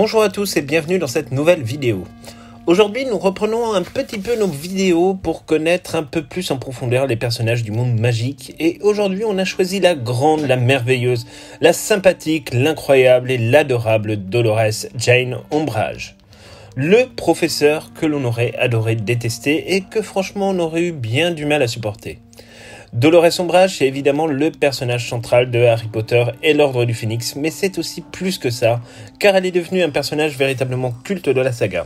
Bonjour à tous et bienvenue dans cette nouvelle vidéo. Aujourd'hui, nous reprenons un petit peu nos vidéos pour connaître un peu plus en profondeur les personnages du monde magique. Et aujourd'hui, on a choisi la grande, la merveilleuse, la sympathique, l'incroyable et l'adorable Dolores Jane Ombrage. Le professeur que l'on aurait adoré détester et que franchement on aurait eu bien du mal à supporter. Dolores Ombrage, c'est évidemment le personnage central de Harry Potter et l'Ordre du Phénix, mais c'est aussi plus que ça, car elle est devenue un personnage véritablement culte de la saga.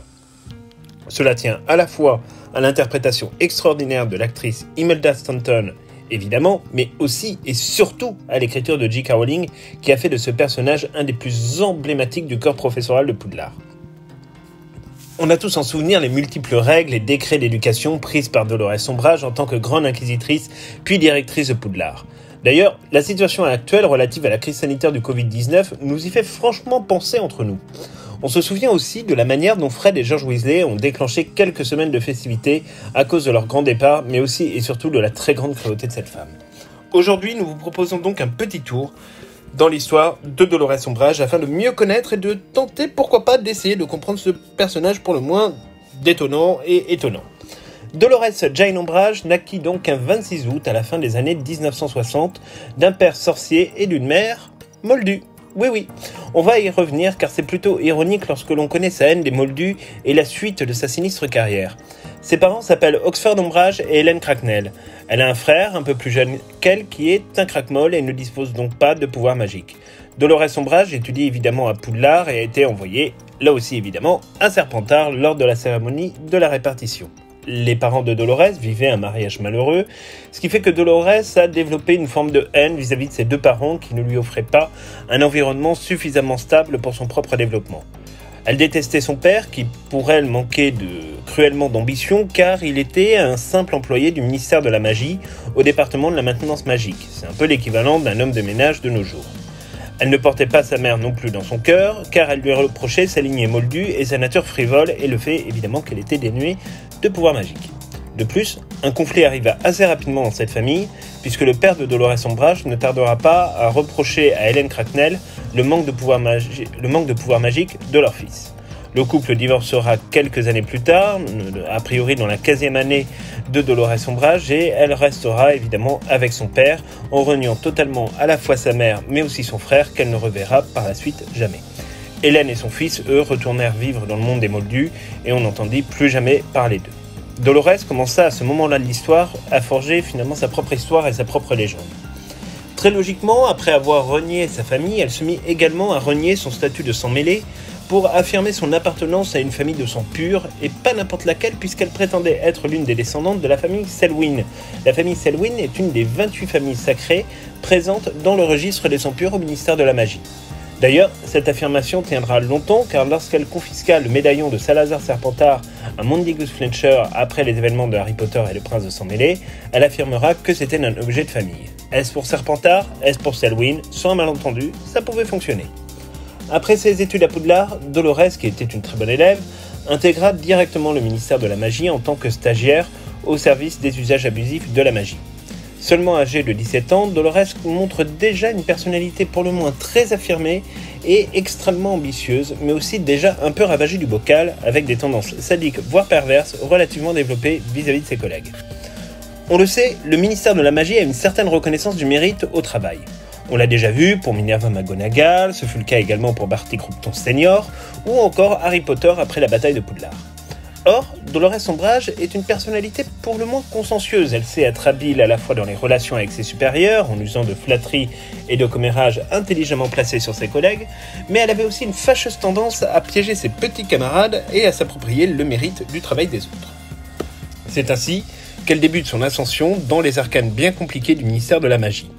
Cela tient à la fois à l'interprétation extraordinaire de l'actrice Imelda Staunton, évidemment, mais aussi et surtout à l'écriture de J.K. Rowling, qui a fait de ce personnage un des plus emblématiques du corps professoral de Poudlard. On a tous en souvenir les multiples règles et décrets d'éducation prises par Dolores Ombrage en tant que grande inquisitrice puis directrice de Poudlard. D'ailleurs, la situation actuelle relative à la crise sanitaire du Covid-19 nous y fait franchement penser entre nous. On se souvient aussi de la manière dont Fred et George Weasley ont déclenché quelques semaines de festivités à cause de leur grand départ, mais aussi et surtout de la très grande cruauté de cette femme. Aujourd'hui, nous vous proposons donc un petit tour dans l'histoire de Dolores Ombrage afin de mieux connaître et de tenter, pourquoi pas, d'essayer de comprendre ce personnage pour le moins détonnant et étonnant. Dolores Jane Ombrage naquit donc un 26 août à la fin des années 1960 d'un père sorcier et d'une mère moldue. Oui, on va y revenir car c'est plutôt ironique lorsque l'on connaît sa haine des moldus et la suite de sa sinistre carrière. Ses parents s'appellent Oxford Ombrage et Helen Cracknell. Elle a un frère un peu plus jeune qu'elle qui est un crackmole et ne dispose donc pas de pouvoir magique. Dolores Ombrage étudie évidemment à Poudlard et a été envoyée, là aussi évidemment, à Serpentard lors de la cérémonie de la répartition. Les parents de Dolores vivaient un mariage malheureux, ce qui fait que Dolores a développé une forme de haine vis-à-vis de ses deux parents qui ne lui offraient pas un environnement suffisamment stable pour son propre développement. Elle détestait son père qui, pour elle, manquait cruellement d'ambition car il était un simple employé du ministère de la Magie au département de la maintenance magique. C'est un peu l'équivalent d'un homme de ménage de nos jours. Elle ne portait pas sa mère non plus dans son cœur, car elle lui reprochait sa lignée moldue et sa nature frivole et le fait évidemment qu'elle était dénuée de pouvoir magique. De plus, un conflit arriva assez rapidement dans cette famille, puisque le père de Dolores Ombrage ne tardera pas à reprocher à Helen Cracknell le manque de pouvoir magique de leur fils. Le couple divorcera quelques années plus tard, a priori dans la 15e année de Dolores Ombrage, et elle restera évidemment avec son père, en reniant totalement à la fois sa mère mais aussi son frère qu'elle ne reverra par la suite jamais. Hélène et son fils, eux, retournèrent vivre dans le monde des moldus et on n'entendit plus jamais parler d'eux. Dolores commença à ce moment-là de l'histoire à forger finalement sa propre histoire et sa propre légende. Très logiquement, après avoir renié sa famille, elle se mit également à renier son statut de sang mêlé pour affirmer son appartenance à une famille de sang pur, et pas n'importe laquelle puisqu'elle prétendait être l'une des descendantes de la famille Selwyn. La famille Selwyn est une des 28 familles sacrées présentes dans le registre des sangs purs au ministère de la Magie. D'ailleurs, cette affirmation tiendra longtemps car lorsqu'elle confisqua le médaillon de Salazar Serpentard à Mondigus Fletcher après les événements de Harry Potter et le prince de sang mêlé, elle affirmera que c'était un objet de famille. Est-ce pour Serpentard? Est-ce pour Selwyn? Sans un malentendu, ça pouvait fonctionner. Après ses études à Poudlard, Dolores, qui était une très bonne élève, intégra directement le ministère de la Magie en tant que stagiaire au service des usages abusifs de la magie. Seulement âgée de 17 ans, Dolores montre déjà une personnalité pour le moins très affirmée et extrêmement ambitieuse, mais aussi déjà un peu ravagée du bocal, avec des tendances sadiques voire perverses relativement développées vis-à-vis de ses collègues. On le sait, le ministère de la Magie a une certaine reconnaissance du mérite au travail. On l'a déjà vu pour Minerva McGonagall, ce fut le cas également pour Barty Croughton Senior, ou encore Harry Potter après la bataille de Poudlard. Or, Dolores Ombrage est une personnalité pour le moins consciencieuse. Elle sait être habile à la fois dans les relations avec ses supérieurs, en usant de flatteries et de commérages intelligemment placés sur ses collègues, mais elle avait aussi une fâcheuse tendance à piéger ses petits camarades et à s'approprier le mérite du travail des autres. C'est ainsi qu'elle débute son ascension dans les arcanes bien compliquées du ministère de la Magie.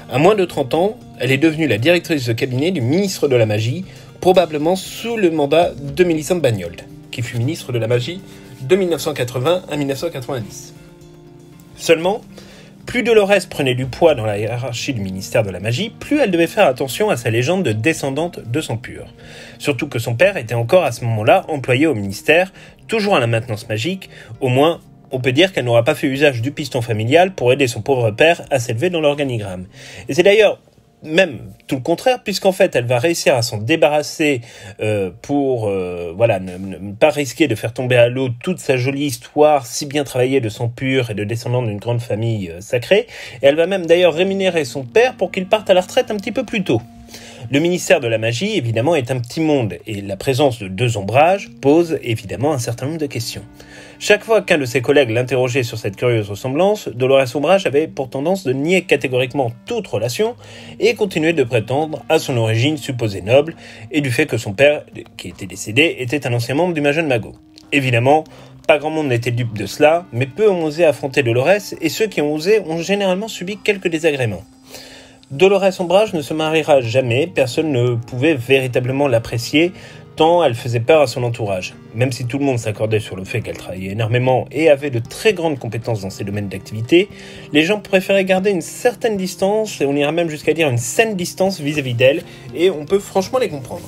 À moins de 30 ans, elle est devenue la directrice de cabinet du ministre de la Magie, probablement sous le mandat de Millicent Bagnold, qui fut ministre de la Magie de 1980 à 1990. Seulement, plus Dolores prenait du poids dans la hiérarchie du ministère de la Magie, plus elle devait faire attention à sa légende de descendante de sang pur. Surtout que son père était encore à ce moment-là employé au ministère, toujours à la maintenance magique, au moins on peut dire qu'elle n'aura pas fait usage du piston familial pour aider son pauvre père à s'élever dans l'organigramme. Et c'est d'ailleurs même tout le contraire, puisqu'en fait, elle va réussir à s'en débarrasser pour ne pas risquer de faire tomber à l'eau toute sa jolie histoire si bien travaillée de sang pur et de descendant d'une grande famille sacrée. Et elle va même d'ailleurs rémunérer son père pour qu'il parte à la retraite un petit peu plus tôt. Le ministère de la magie, évidemment, est un petit monde et la présence de deux ombrages pose évidemment un certain nombre de questions. Chaque fois qu'un de ses collègues l'interrogeait sur cette curieuse ressemblance, Dolores Ombrage avait pour tendance de nier catégoriquement toute relation et continuait de prétendre à son origine supposée noble et du fait que son père, qui était décédé, était un ancien membre du Majol Mago. Évidemment, pas grand monde n'était dupe de cela, mais peu ont osé affronter Dolores et ceux qui ont osé ont généralement subi quelques désagréments. Dolores Ombrage ne se mariera jamais, personne ne pouvait véritablement l'apprécier, tant elle faisait peur à son entourage. Même si tout le monde s'accordait sur le fait qu'elle travaillait énormément et avait de très grandes compétences dans ses domaines d'activité, les gens préféraient garder une certaine distance, et on ira même jusqu'à dire une saine distance vis-à-vis d'elle, et on peut franchement les comprendre.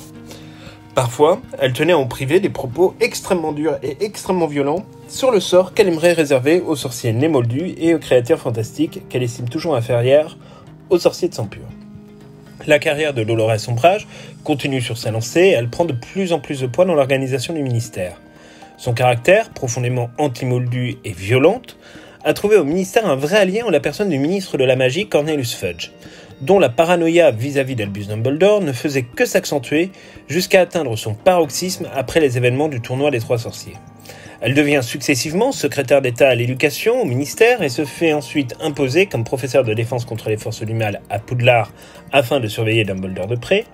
Parfois, elle tenait en privé des propos extrêmement durs et extrêmement violents sur le sort qu'elle aimerait réserver aux sorciers nés moldus et aux créatures fantastiques qu'elle estime toujours inférieures aux sorciers de sang pur. La carrière de Dolores Ombrage continue sur sa lancée et elle prend de plus en plus de poids dans l'organisation du ministère. Son caractère, profondément anti-moldu et violente, a trouvé au ministère un vrai allié en la personne du ministre de la Magie Cornelius Fudge, dont la paranoïa vis-à-vis d'Albus Dumbledore ne faisait que s'accentuer jusqu'à atteindre son paroxysme après les événements du tournoi des Trois Sorciers. Elle devient successivement secrétaire d'État à l'éducation au ministère et se fait ensuite imposer comme professeur de défense contre les forces du mal à Poudlard afin de surveiller Dumbledore de près.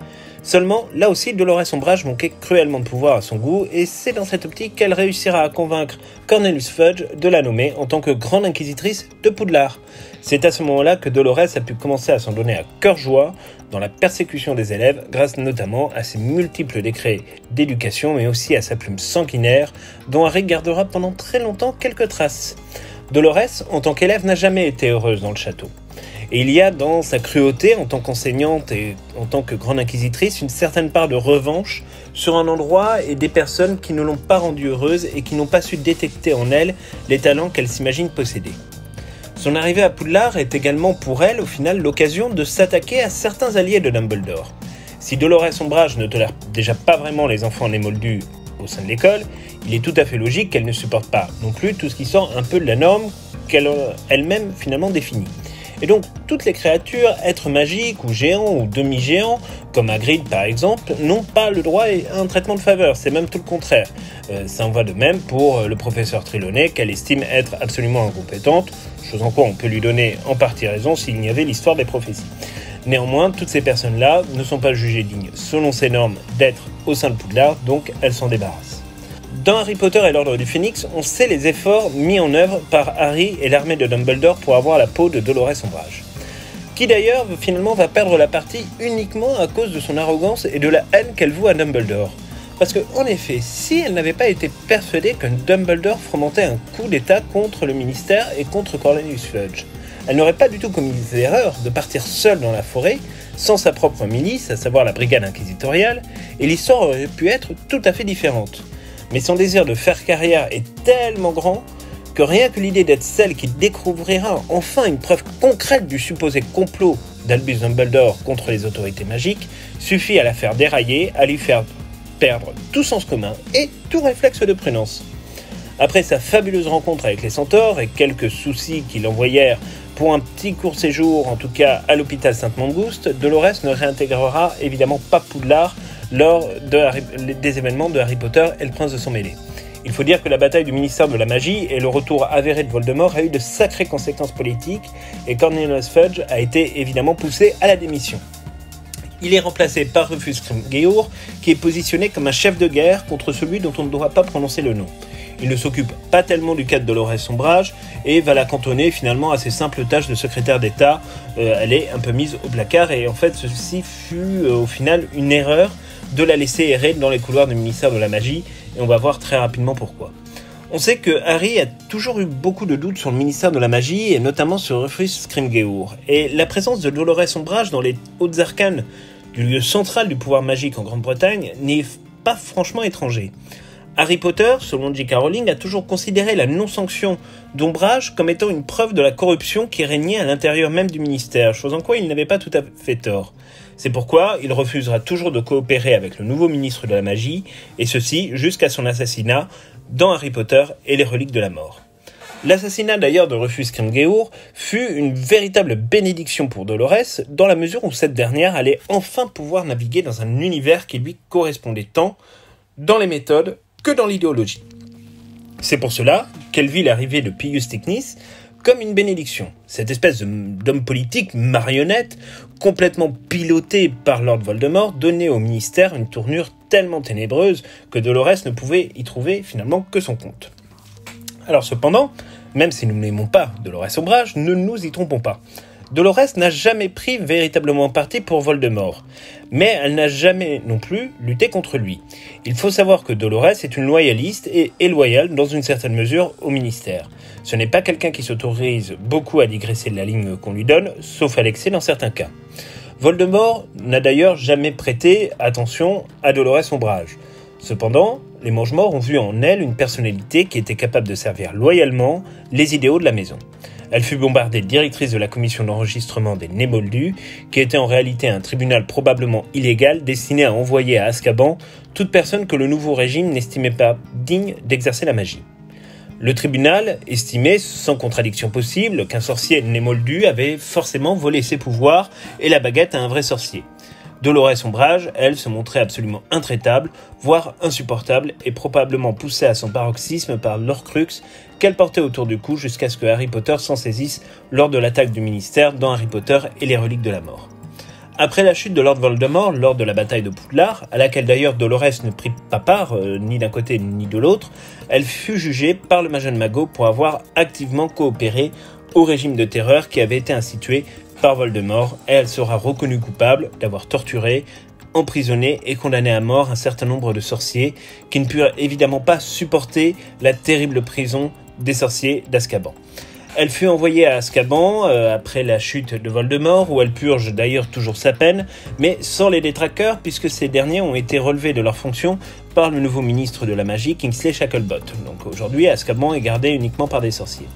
Seulement, là aussi, Dolores Ombrage manquait cruellement de pouvoir à son goût et c'est dans cette optique qu'elle réussira à convaincre Cornelius Fudge de la nommer en tant que grande inquisitrice de Poudlard. C'est à ce moment-là que Dolores a pu commencer à s'en donner à cœur joie dans la persécution des élèves, grâce notamment à ses multiples décrets d'éducation, mais aussi à sa plume sanguinaire, dont Harry gardera pendant très longtemps quelques traces. Dolores, en tant qu'élève, n'a jamais été heureuse dans le château. Et il y a dans sa cruauté, en tant qu'enseignante et en tant que grande inquisitrice, une certaine part de revanche sur un endroit et des personnes qui ne l'ont pas rendue heureuse et qui n'ont pas su détecter en elle les talents qu'elle s'imagine posséder. Son arrivée à Poudlard est également pour elle, au final, l'occasion de s'attaquer à certains alliés de Dumbledore. Si Dolores Ombrage ne tolère déjà pas vraiment les enfants nés moldus au sein de l'école, il est tout à fait logique qu'elle ne supporte pas non plus tout ce qui sort un peu de la norme qu'elle elle-même finalement définit. Et donc, toutes les créatures, êtres magiques ou géants ou demi-géants, comme Hagrid par exemple, n'ont pas le droit à un traitement de faveur, c'est même tout le contraire. Ça en va de même pour le professeur Trelawney, qu'elle estime être absolument incompétente, chose en quoi on peut lui donner en partie raison s'il n'y avait l'histoire des prophéties. Néanmoins, toutes ces personnes-là ne sont pas jugées dignes, selon ces normes, d'être au sein de Poudlard, donc elles s'en débarrassent. Dans Harry Potter et l'Ordre du Phénix, on sait les efforts mis en œuvre par Harry et l'armée de Dumbledore pour avoir la peau de Dolores Ombrage, qui d'ailleurs finalement va perdre la partie uniquement à cause de son arrogance et de la haine qu'elle voue à Dumbledore. Parce que, en effet, si elle n'avait pas été persuadée que Dumbledore fomentait un coup d'état contre le ministère et contre Cornelius Fudge, elle n'aurait pas du tout commis l'erreur de partir seule dans la forêt, sans sa propre milice, à savoir la brigade inquisitoriale, et l'histoire aurait pu être tout à fait différente. Mais son désir de faire carrière est tellement grand que rien que l'idée d'être celle qui découvrira enfin une preuve concrète du supposé complot d'Albus Dumbledore contre les autorités magiques suffit à la faire dérailler, à lui faire perdre tout sens commun et tout réflexe de prudence. Après sa fabuleuse rencontre avec les centaures et quelques soucis qui l'envoyèrent pour un petit court séjour, en tout cas à l'hôpital Sainte-Mangouste, Dolores ne réintégrera évidemment pas Poudlard lors des événements de Harry Potter et le Prince de Sang-Mêlé. Il faut dire que la bataille du ministère de la Magie et le retour avéré de Voldemort a eu de sacrées conséquences politiques et Cornelius Fudge a été évidemment poussé à la démission. Il est remplacé par Rufus Grimgeour, qui est positionné comme un chef de guerre contre celui dont on ne doit pas prononcer le nom. Il ne s'occupe pas tellement du cas de Dolores Ombrage et va la cantonner finalement à ses simples tâches de secrétaire d'État. Elle est un peu mise au placard et en fait ceci fut au final une erreur de la laisser errer dans les couloirs du ministère de la Magie et on va voir très rapidement pourquoi. On sait que Harry a toujours eu beaucoup de doutes sur le ministère de la Magie et notamment sur Rufus Grimgeour. Et la présence de Dolores Ombrage dans les hautes arcanes du lieu central du pouvoir magique en Grande-Bretagne n'est pas franchement étranger. Harry Potter, selon J.K. Rowling, a toujours considéré la non-sanction d'ombrage comme étant une preuve de la corruption qui régnait à l'intérieur même du ministère, chose en quoi il n'avait pas tout à fait tort. C'est pourquoi il refusera toujours de coopérer avec le nouveau ministre de la Magie, et ceci jusqu'à son assassinat dans Harry Potter et les Reliques de la Mort. L'assassinat d'ailleurs de Rufus Scrimgeour fut une véritable bénédiction pour Dolores, dans la mesure où cette dernière allait enfin pouvoir naviguer dans un univers qui lui correspondait tant dans les méthodes que dans l'idéologie. C'est pour cela qu'elle vit l'arrivée de Pius Technis comme une bénédiction. Cette espèce d'homme politique marionnette, complètement piloté par Lord Voldemort, donnait au ministère une tournure tellement ténébreuse que Dolores ne pouvait y trouver finalement que son compte. Alors cependant, même si nous n'aimons pas Dolores Umbridge, ne nous y trompons pas. Dolores n'a jamais pris véritablement parti pour Voldemort, mais elle n'a jamais non plus lutté contre lui. Il faut savoir que Dolores est une loyaliste et est loyale dans une certaine mesure au ministère. Ce n'est pas quelqu'un qui s'autorise beaucoup à digresser de la ligne qu'on lui donne, sauf à l'excès dans certains cas. Voldemort n'a d'ailleurs jamais prêté attention à Dolores Umbridge. Cependant, les Mange-Morts ont vu en elle une personnalité qui était capable de servir loyalement les idéaux de la maison. Elle fut bombardée directrice de la commission d'enregistrement des Némoldus, qui était en réalité un tribunal probablement illégal destiné à envoyer à Azkaban toute personne que le nouveau régime n'estimait pas digne d'exercer la magie. Le tribunal estimait, sans contradiction possible, qu'un sorcier Némoldu avait forcément volé ses pouvoirs et la baguette à un vrai sorcier. Dolores Umbridge, elle, se montrait absolument intraitable, voire insupportable, et probablement poussée à son paroxysme par l'Horcrux qu'elle portait autour du cou jusqu'à ce que Harry Potter s'en saisisse lors de l'attaque du ministère dans Harry Potter et les Reliques de la Mort. Après la chute de Lord Voldemort, lors de la bataille de Poudlard, à laquelle d'ailleurs Dolores ne prit pas part, ni d'un côté ni de l'autre, elle fut jugée par le Major Mago pour avoir activement coopéré au régime de terreur qui avait été institué par Voldemort, et elle sera reconnue coupable d'avoir torturé, emprisonné et condamné à mort un certain nombre de sorciers qui ne purent évidemment pas supporter la terrible prison des sorciers d'Azkaban. Elle fut envoyée à Azkaban après la chute de Voldemort, où elle purge d'ailleurs toujours sa peine, mais sans les détraqueurs, puisque ces derniers ont été relevés de leurs fonctions par le nouveau ministre de la Magie, Kingsley Shacklebolt. Donc aujourd'hui, Azkaban est gardé uniquement par des sorciers.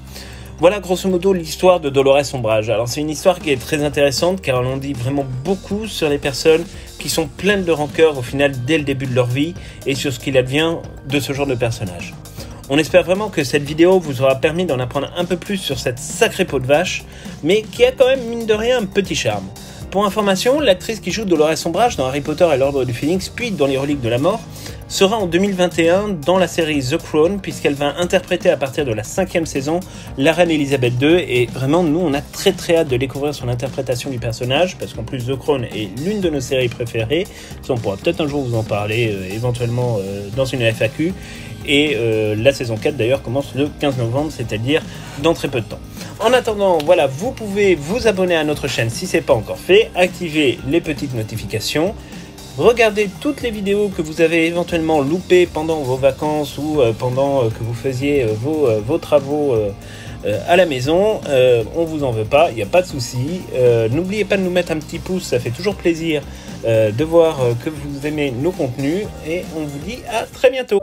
Voilà grosso modo l'histoire de Dolores Umbridge. Alors c'est une histoire qui est très intéressante car elle en dit vraiment beaucoup sur les personnes qui sont pleines de rancœur au final dès le début de leur vie et sur ce qu'il advient de ce genre de personnage. On espère vraiment que cette vidéo vous aura permis d'en apprendre un peu plus sur cette sacrée peau de vache, mais qui a quand même mine de rien un petit charme. Pour information, l'actrice qui joue Dolores Umbridge dans Harry Potter et l'Ordre du Phénix, puis dans les Reliques de la Mort, sera en 2021 dans la série The Crown, puisqu'elle va interpréter à partir de la 5e saison la reine Elisabeth II, et vraiment nous on a très hâte de découvrir son interprétation du personnage, parce qu'en plus The Crown est l'une de nos séries préférées, ça on pourra peut-être un jour vous en parler éventuellement dans une FAQ, et la saison 4 d'ailleurs commence le 15 novembre, c'est-à-dire dans très peu de temps. En attendant, voilà, vous pouvez vous abonner à notre chaîne si ce n'est pas encore fait, activer les petites notifications, regardez toutes les vidéos que vous avez éventuellement loupées pendant vos vacances ou pendant que vous faisiez vos travaux à la maison. On vous en veut pas, il n'y a pas de souci. N'oubliez pas de nous mettre un petit pouce, ça fait toujours plaisir de voir que vous aimez nos contenus et on vous dit à très bientôt.